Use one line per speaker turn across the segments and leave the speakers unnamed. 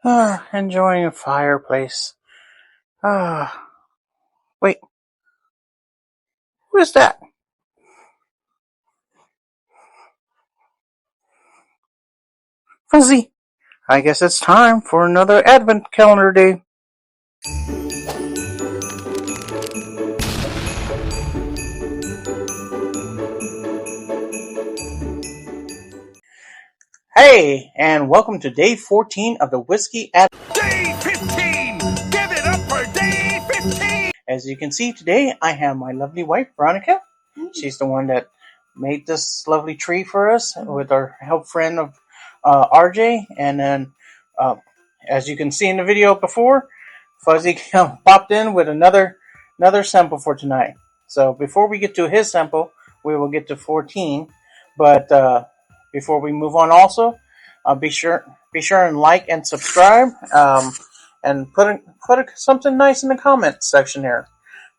Enjoying a fireplace. Wait, who is that? Fuzzy. I guess it's time for another Advent Calendar day. Hey, and welcome to day 14 of the Whiskey Advent.
Day 15! Give it up for day 15!
As you can see today, I have my lovely wife, Veronica. She's the one that made this lovely tree for us with our help friend of RJ. And then, as you can see in the video before, Fuzzy popped in with another sample for tonight. So before we get to his sample, we will get to 14. But before we move on, also be sure and like and subscribe, and put something nice in the comments section here.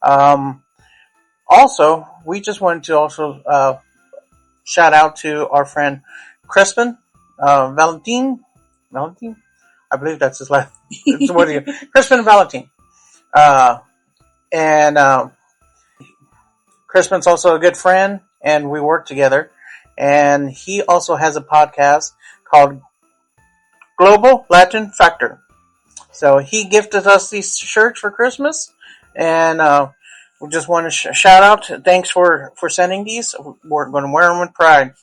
Also, we just wanted to also shout out to our friend Crispin Valentin. Valentin, I believe that's his last. Crispin Valentin. And Crispin's also a good friend, and we work together. And he also has a podcast called Global Latin Factor. So he gifted us these shirts for Christmas, and we just want to shout out. Thanks for sending these. We're going to wear them with pride.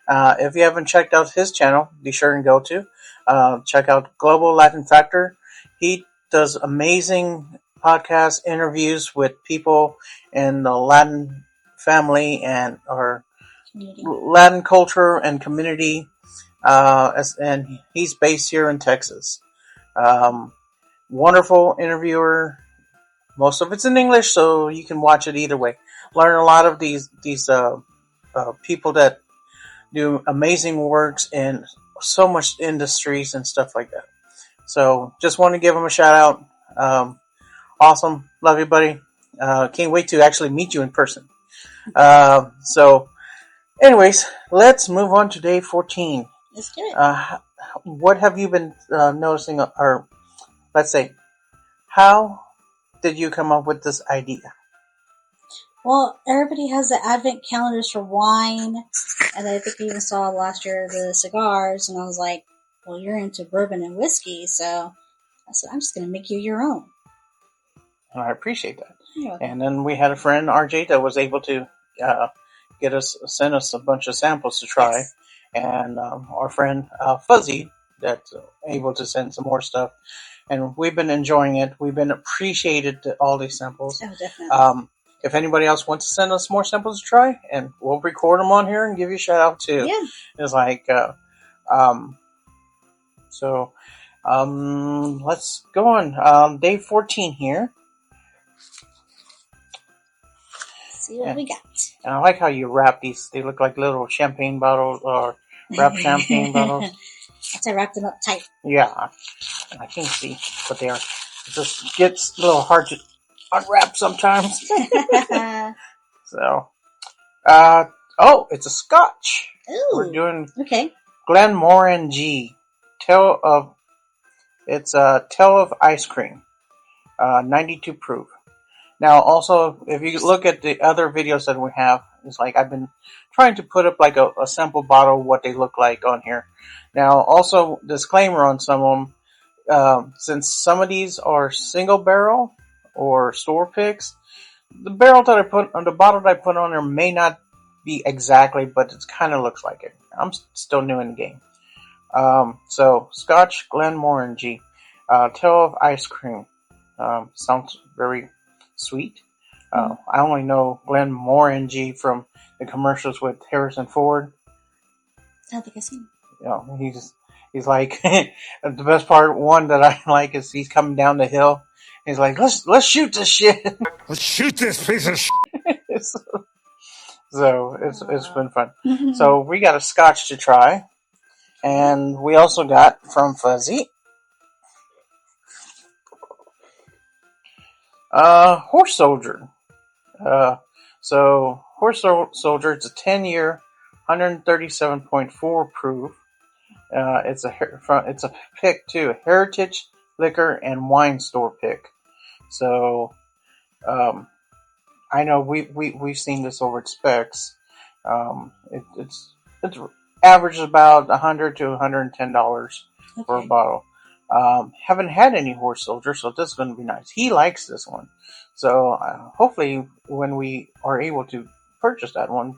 If you haven't checked out his channel, be sure and go to check out Global Latin Factor. He does amazing podcast interviews with people in the Latin family and our Latin culture and community. And he's based here in Texas. Wonderful interviewer. Most of it's in English, so you can watch it either way. Learn a lot of these people that do amazing works in so much industries and stuff like that. So just want to give him a shout out. Awesome. Love you, buddy. Can't wait to actually meet you in person. So anyways, let's move on to day 14.
Let's do it.
What have you been noticing, or let's say, how did you come up with this idea?
Well, everybody has the Advent calendars for wine, and I think we even saw last year the cigars, and I was like, well, you're into bourbon and whiskey, so I said, I'm just going to make you your own.
I appreciate that. And then we had a friend, RJ, that was able to send us a bunch of samples to try. Yes. And our friend Fuzzy, that's able to send some more stuff. And we've been enjoying it. We've been appreciated all these samples.
Oh, definitely.
If anybody else wants to send us more samples to try, and we'll record them on here and give you a shout out too.
Yeah.
It's like, let's go on. Day 14 here.
See what we got.
And I like how you wrap these. They look like little champagne bottles, or wrapped champagne bottles.
I wrapped them up tight.
Yeah, I can't see what they are. It just gets a little hard to unwrap sometimes. So, it's a Scotch.
Ooh,
we're doing
okay.
Glenmorangie. Tale of Ice Cream. 92 proof. Now, also, if you look at the other videos that we have, it's like I've been trying to put up like a sample bottle of what they look like on here. Now, also, disclaimer on some of them, since some of these are single barrel or store picks, the barrel that I put on the bottle that I put on there may not be exactly, but it kind of looks like it. I'm still new in the game. So, Scotch Glenmorangie, Tale of Ice Cream. Sounds very sweet. I only know Glenmorangie from the commercials with Harrison Ford.
I don't think I've seen
You know, he's like the best part. One that I like is he's coming down the hill. He's like, let's shoot this shit.
Let's shoot this piece of shit.
So it's been fun. So we got a Scotch to try, and we also got from Fuzzy Horse Soldier. So Horse Soldier, it's a 10-year, 137.4 proof. It's a pick too, Heritage Liquor and Wine Store pick. So um, I know we've seen this over at Specs. It's averages about $100 to $110 for a
Okay.
bottle. Haven't had any Horse Soldier, so this is going to be nice. He likes this one, so hopefully when we are able to purchase that one,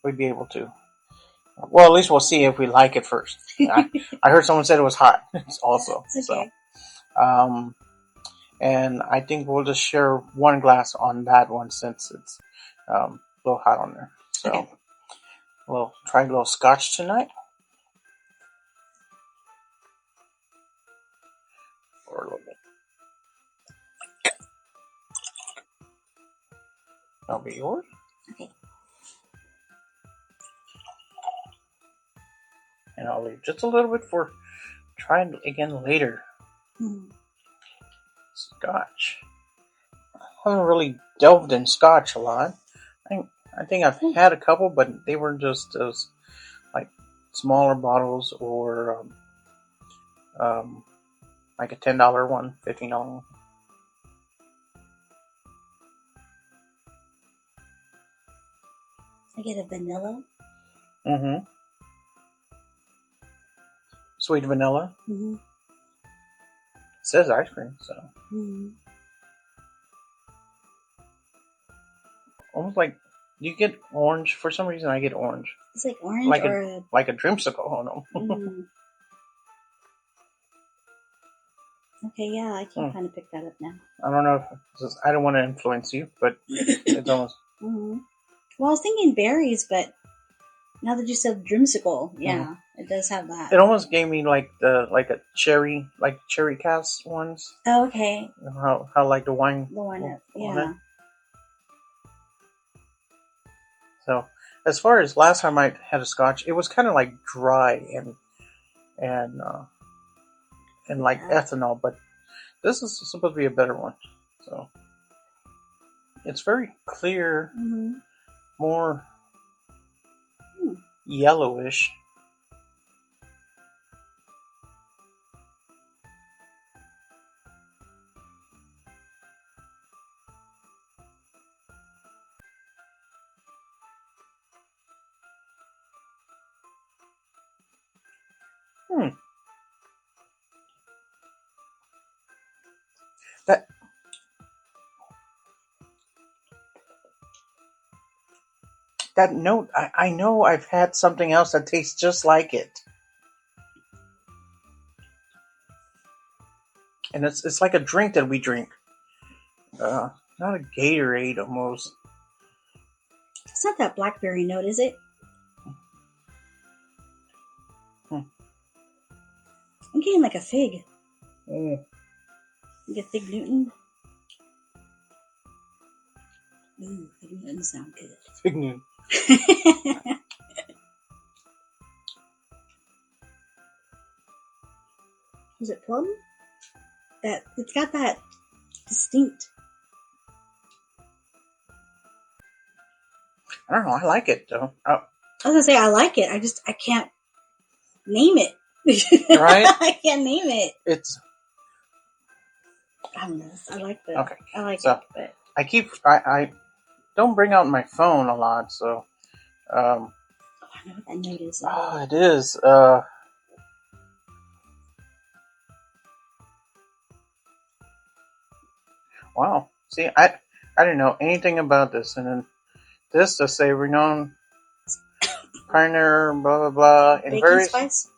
we'd be able to. Well, at least we'll see if we like it first. I heard someone said it was hot, also.
It's okay.
Um, and I think we'll just share one glass on that one since it's a little hot on there. So
Okay.
we'll try a little scotch tonight. Or a little bit. That'll be yours.
Okay.
And I'll leave just a little bit for trying again later.
Mm.
Scotch. I haven't really delved in scotch a lot. I think I've had a couple, but they were just those like smaller bottles or like a $10 one, $15 one.
I get a vanilla.
Mm-hmm. Sweet vanilla.
Mm-hmm.
It says ice cream, so
Mm-hmm.
almost like you get orange. For some reason, I get orange,
It's like orange or a.
like a dreamsicle. Oh no.
Mm. Okay, yeah, I can kind of pick that up now.
I don't know if I don't want to influence you, but it's almost.
Mm-hmm. Well, I was thinking berries, but now that you said dreamsicle, yeah, it does have that.
It almost gave me like a cherry, like cherry cast ones.
Oh, okay.
How like the wine.
The one,
on
yeah.
it. So as far as last time I had a scotch, it was kind of like dry and like ethanol, but this is supposed to be a better one. So it's very clear, more yellowish. That that note, I know I've had something else that tastes just like it. And it's like a drink that we drink. Not a Gatorade almost.
It's not that blackberry note, is it? I'm getting like a fig.
Mm.
Like a fig Newton. Ooh, fig Newton sound good.
Fig Newton.
Was it plum? That it's got that distinct.
I don't know. I like it though.
I was gonna say I like it. I can't name it.
Right?
I can't name it.
It's.
I don't know. I like the.
Okay.
I like
So
it, but
I don't bring out my phone a lot, so
I know what that note is.
it is. Wow. See, I didn't know anything about this, and then this to say renowned pioneer, blah blah blah,
Baking spice.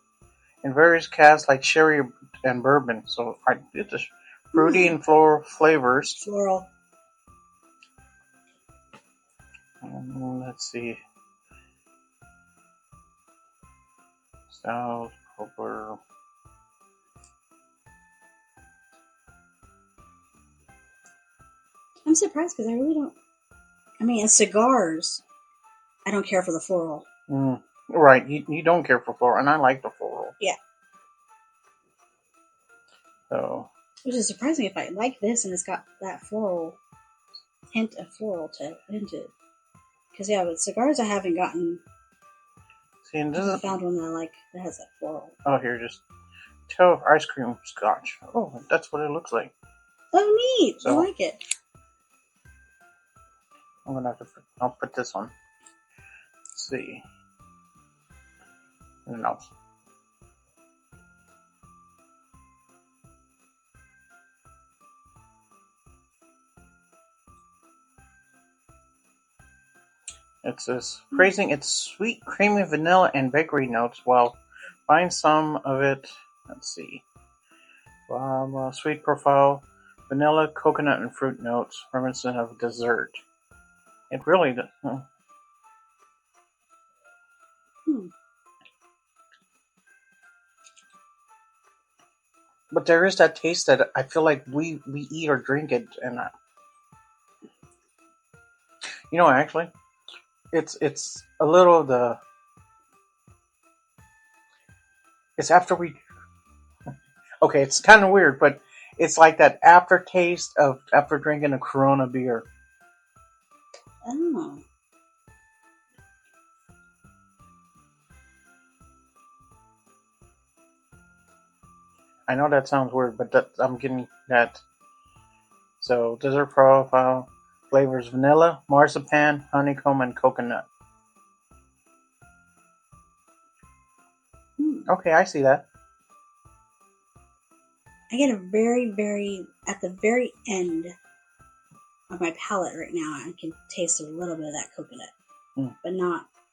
in various casts like sherry and bourbon. So it's just fruity and floral flavors.
Floral.
Let's see. Stout, proper.
I'm surprised because I really don't. I mean, in cigars, I don't care for the floral.
Right, you don't care for floral, and I like the floral.
Yeah.
So.
Which is surprising if I like this and it's got that floral hint of floral to into it. Because yeah, with cigars I haven't gotten
See, and
I
this is,
found one that I like that has that floral.
oh, here, just 12 ice cream scotch. Oh, that's what it looks like.
Oh, neat! I
So
like it.
I'm gonna have to. I'll put this on. Let's see. And then I'll. It says praising its sweet, creamy vanilla and bakery notes while find some of it. Let's see. Sweet profile, vanilla, coconut, and fruit notes reminiscent of dessert. It really does.
Hmm.
But there is that taste that I feel like we eat or drink it, and actually, it's a little of the. It's after we. Okay, it's kind of weird, but it's like that aftertaste of after drinking a Corona beer.
Oh.
I know that sounds weird, but I'm getting that. So dessert profile flavors vanilla, marzipan, honeycomb, and coconut.
Hmm.
Okay, I see that.
I get a at the very end of my palate right now, I can taste a little bit of that coconut. But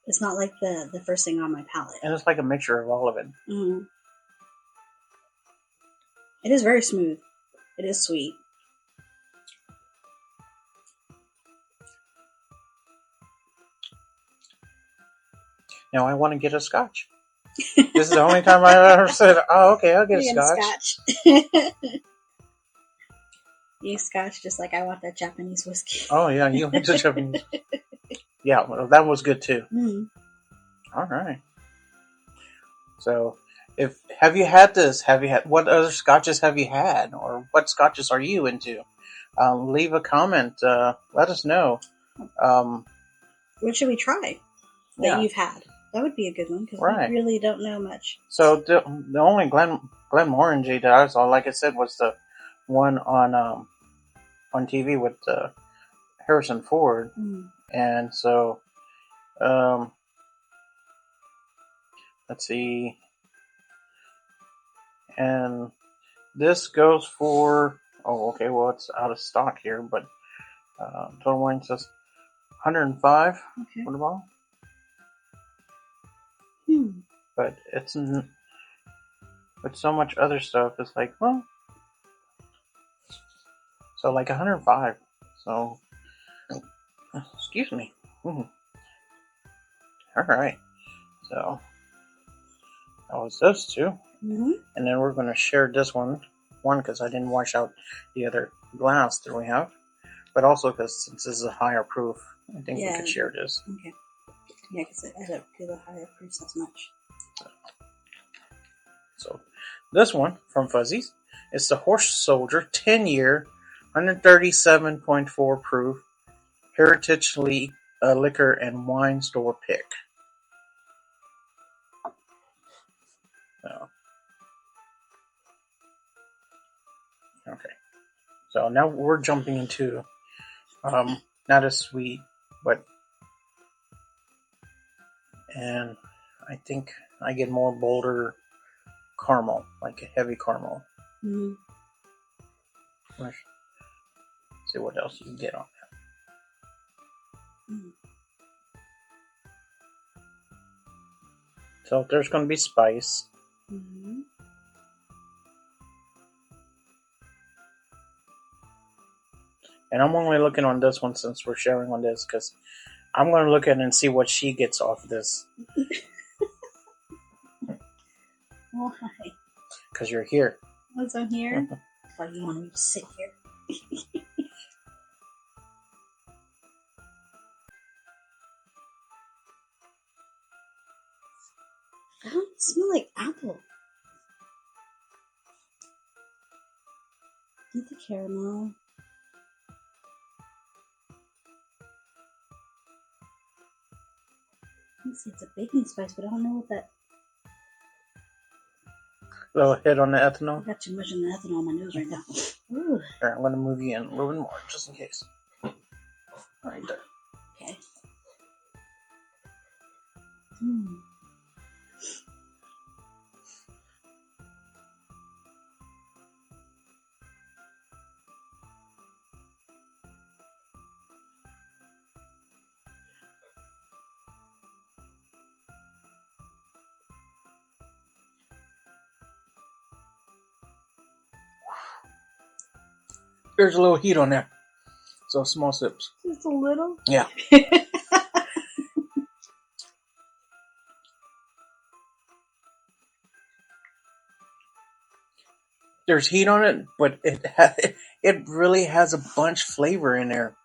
it's not like the first thing on my palate.
And it's like a mixture of all of it.
Mm-hmm. It is very smooth. It is sweet.
Now I want to get a scotch. This is the only time I've ever said, "Oh, okay, I'll get a scotch."
You scotch just like I want that Japanese whiskey.
Oh yeah, you like the Japanese. Yeah, well, that was good too.
Mm.
All right. So, have you had this? Have you had what other scotches have you had, or what scotches are you into? Leave a comment. Let us know.
What should we try that you've had? That would be a good one because
right.
we really don't know much.
So the only Glenmorangie that I saw, like I said, was the one on TV with Harrison Ford, and so let's see, and this goes for okay, well it's out of stock here, but total wine says 105 for the bottle. But it's with so much other stuff, it's like, well, so like 105. So, excuse me. All right. So that was those 2, and then we're going to share this one because I didn't wash out the other glass that we have, but also because since this is a higher proof, I think we could share this.
Okay. Yeah, because I don't do the higher proofs as much.
So this one from Fuzzies is the Horse Soldier 10-year, 137.4 proof Heritage Liquor and Wine Store pick. So, okay. So now we're jumping into not as sweet, but and I think I get more bolder caramel, like a heavy caramel. Let's see what else you can get on that. So there's going to be spice. And I'm only looking on this one since we're sharing on this because I'm going to look at it and see what she gets off this.
Why?
Because you're here.
What's on here? Why do you want me to sit here? I don't smell like apple. Get the caramel. Let's see, it's a baking spice, but I don't know what that.
Little hit on the
I
ethanol.
got too much of the ethanol on my nose right now. Ooh.
Here, I'm going to move you in a little bit more, just in case. Right there.
Okay. Mm.
There's a little heat on there. So small sips.
Just a little?
Yeah. There's heat on it, but it really has a bunch flavor in there.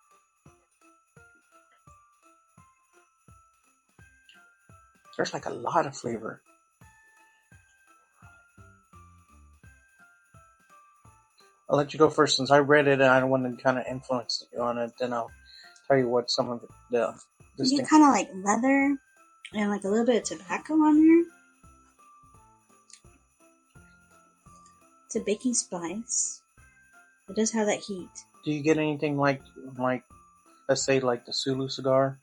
There's like a lot of flavor. I'll let you go first since I read it and I don't want to kind of influence you on it. Then I'll tell you what some of this
You
thing.
get kind of like leather and like a little bit of tobacco on there. It's a baking spice. It does have that heat.
Do you get anything like let's say like the Sulu cigar?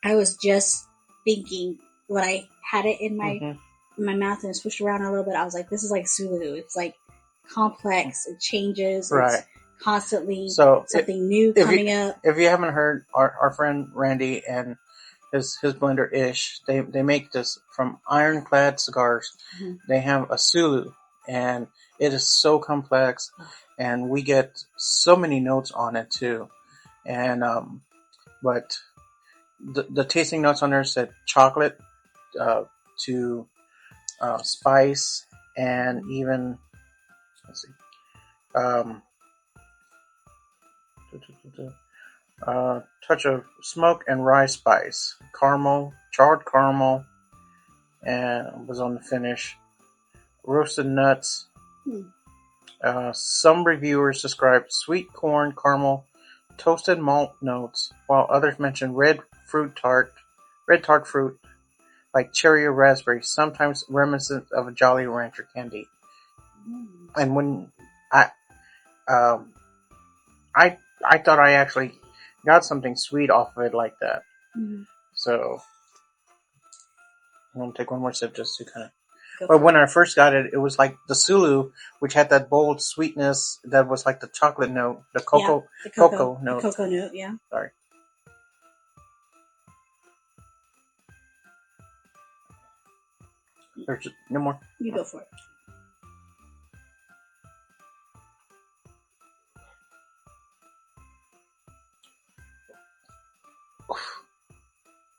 I was just thinking when I had it in my
Mm-hmm.
my mouth and switched around a little bit, I was like, this is like Sulu. It's like complex. It changes.
Right.
It's constantly
So
something new coming up.
If you haven't heard, our friend Randy and his blender Ish, they make this from ironclad cigars.
Mm-hmm.
They have a Sulu, and it is so complex, and we get so many notes on it too. And but the tasting notes on there said chocolate to spice, and even let's see, um, touch of smoke and rye spice, caramel, charred caramel, and was on the finish. Roasted nuts. Some reviewers described sweet corn, caramel, toasted malt notes, while others mentioned red tart fruit like cherry or raspberry, sometimes reminiscent of a Jolly Rancher candy. And when I um, I thought I actually got something sweet off of it like that.
Mm-hmm.
So I'm gonna take one more sip just to kind of. But when I first got it, it was like the Sulu, which had that bold sweetness that was like the chocolate note, the cocoa,
the
cocoa note.
The cocoa note, yeah.
Sorry. There's no more.
You go for it.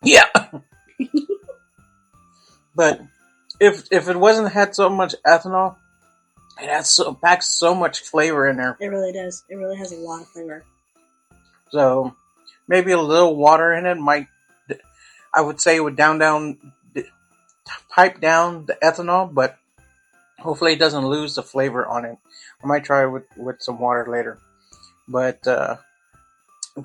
Yeah. But if it wasn't had so much ethanol, it packs so much flavor in there.
It really does. It really has a lot of flavor.
So maybe a little water in it might, I would say, it would pipe down the ethanol, but hopefully it doesn't lose the flavor on it. I might try it with some water later. But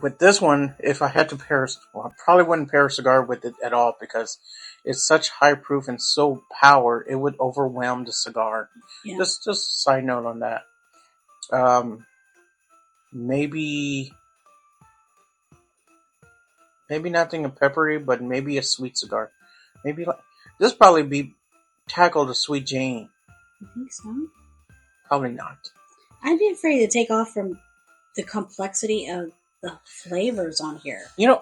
with this one, if I had to pair, well, I probably wouldn't pair a cigar with it at all because it's such high proof and so power, it would overwhelm the cigar.
Yeah.
Just a side note on that. Maybe nothing peppery, but maybe a sweet cigar. Maybe this probably be tackled a Sweet Jane.
You think so?
Probably not.
I'd be afraid to take off from the complexity of the flavors on here.
You know,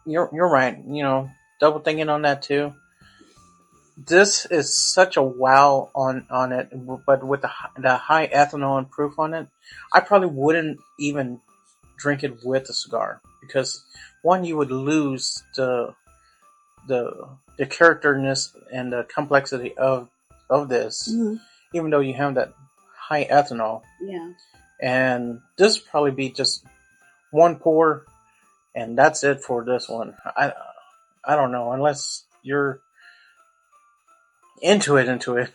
you're right. You know, double thinking on that too. This is such a wow on it, but with the high ethanol and proof on it, I probably wouldn't even drink it with a cigar because one, you would lose the characterness and the complexity of this, even though you have that high ethanol.
Yeah.
And this would probably be just one pour, and that's it for this one. I don't know, unless you're into it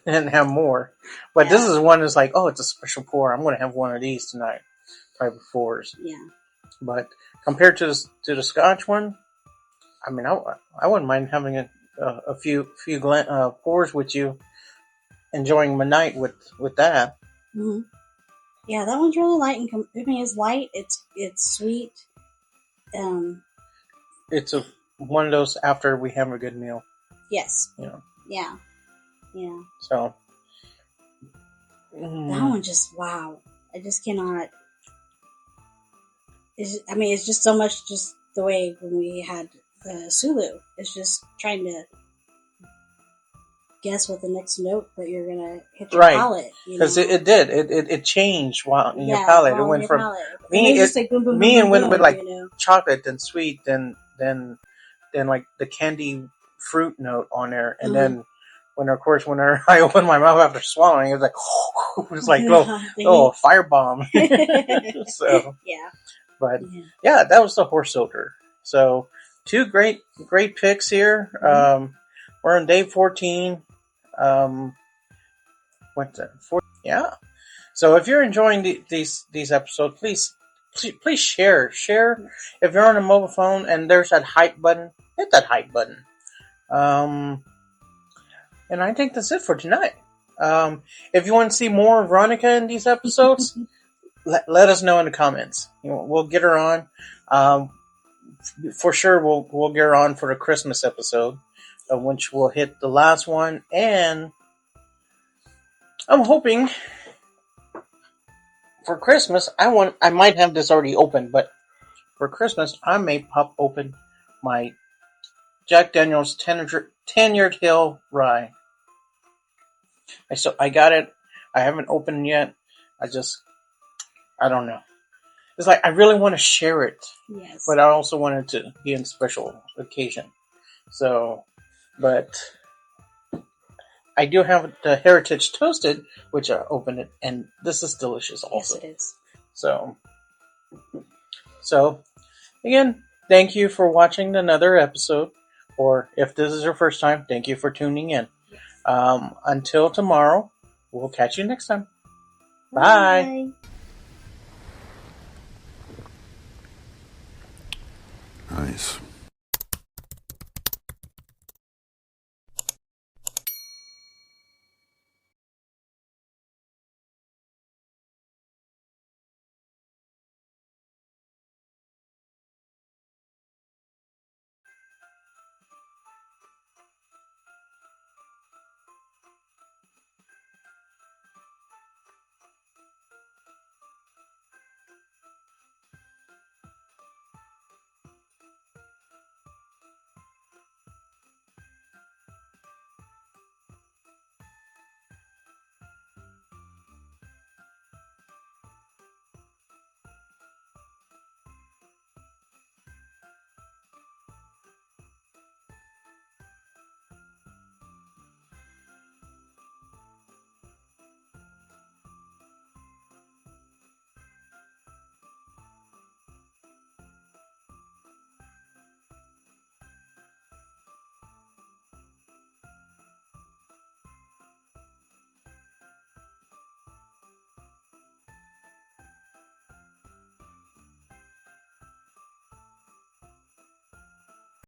and have more. But this is one that's like, oh, it's a special pour. I'm going to have one of these tonight. Type of fours.
Yeah.
But compared to the Scotch one, I mean, I wouldn't mind having a a few pours with you, enjoying my night with that.
Mm-hmm. Yeah, that one's really light and it's light. It's sweet.
It's one of those after we have a good meal.
Yes.
You know.
Yeah. Yeah.
So.
That one just wow. I just cannot. It's just so much just the way when we had Sulu. It's just trying to guess what the next note that you're gonna hit your palate.
Because it did. It changed while in your palate. It went from
palate.
me.
Just like boom, boom,
Me
boom,
and
boom,
went with
boom,
like chocolate, then sweet, then like the candy fruit note on there, and then when I opened my mouth after swallowing, it was like it was like little firebomb. So
yeah.
But yeah, that was the horse odor. So 2 great picks here. We're on day 14. What's that? Yeah. So if you're enjoying these episodes, please share. Share if you're on a mobile phone and there's that hype button. Hit that hype button. And I think that's it for tonight. If you want to see more of Veronica in these episodes, let us know in the comments. We'll get her on. For sure, we'll get her on for the Christmas episode, which will hit the last one. And I'm hoping for Christmas, I might have this already open, but for Christmas, I may pop open my Jack Daniel's Tenured Hill Rye. I got it. I haven't opened yet. I don't know. It's like I really want to share it.
Yes.
But I also wanted to be in special occasion. So, but I do have the Heritage Toasted, which I opened it, and this is delicious also.
Yes, it is.
So again, thank you for watching another episode, or if this is your first time, thank you for tuning in. Until tomorrow, we'll catch you next time. Bye.
Nice.